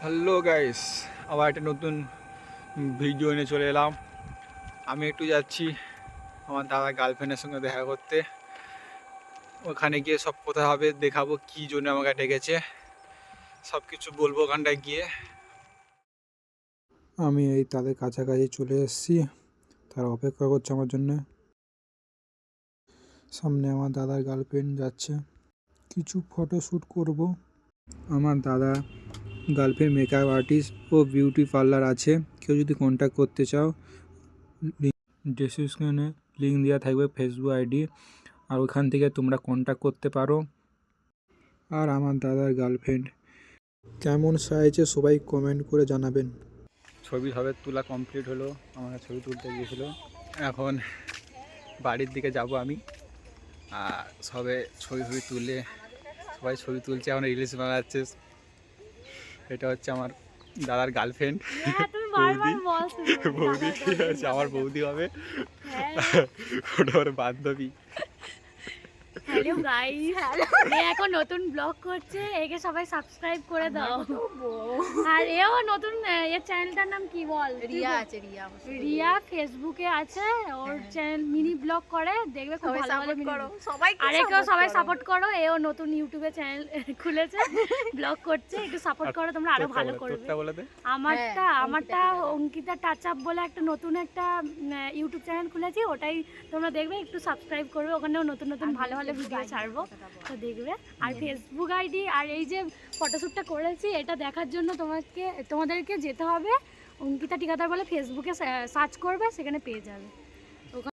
Hello guys, আবার একটা নতুন ভিডিও নিয়ে চলে এলাম। আমি একটু যাচ্ছি আমার দাদার গার্লফ্রেন্ডের সঙ্গে দেখা করতে। ওখানে গিয়ে সব কথা হবে, দেখাবো কী জন্য আমাকে ডেকেছে, সব কিছু বলবো ওখানটায় গিয়ে। আমি এই তাদের কাছাকাছি চলে এসেছি, তারা অপেক্ষা করছে আমার জন্য। সামনে আমার দাদার গার্লফ্রেন্ড যাচ্ছে, কিছু ফটো শ্যুট করবো। আমার দাদা গার্লফ্রেন্ড মেকআপ আর্টিস্ট ও বিউটি পার্লার আছে, কেউ যদি কন্ট্যাক্ট করতে চাও ডেসক্রিপশনে লিঙ্ক দেওয়া থাকবে, ফেসবুক আইডি, আর ওখান থেকে তোমরা কন্ট্যাক্ট করতে পারো। আর আমার দাদার গার্লফ্রেন্ড কেমন সাইজে সবাই কমেন্ট করে জানাবেন। ছবি সবে তোলা কমপ্লিট হলো, আমরা ছবি তুলতে গিয়েছিলো। এখন বাড়ির দিকে যাব আমি, আর সবে ছবি তুলে সবাই ছবি তুলছে, এখন রিলস বানাচ্ছে। এটা হচ্ছে আমার দাদার গার্লফ্রেন্ড, বৌদি ঠিক আছে, আমার বৌদি হবে, ওটা ওর বান্ধবী। হ্যালো গাইস, এ এখন নতুন ব্লগ করছে, একে সবাই সাবস্ক্রাইব করে দাও। আর এও নতুন, এর চ্যানেলটার নাম কি বল? রিয়া আছে, রিয়া ফেসবুকে আছে, ওর চ্যানেল মিনি ব্লগ করে, দেখবে খুব ভালো ভালো মিনি ব্লগ। আর একেও সবাই সাপোর্ট করো, এও নতুন ইউটিউবে চ্যানেল খুলেছে, ব্লগ করছে, একটু সাপোর্ট করো, তোমরা আরো ভালো করবে। আমারটা অঙ্কিতা টাচ আপ বলে একটা নতুন একটা ইউটিউব চ্যানেল খুলেছি, ওটাই তোমরা দেখবে, একটু সাবস্ক্রাইব করবে, ওখানেও নতুন নতুন ভালো ভালো ভিডিও ছাড়বো, তো দেখবে। আর ফেসবুক আইডি, আর এই যে ফটোশ্যুটটা করেছি এটা দেখার জন্য তোমাদেরকে যেতে হবে অঙ্কিতা ঠিকাদার বলে, ফেসবুকে সার্চ করবে, সেখানে পেয়ে যাবে।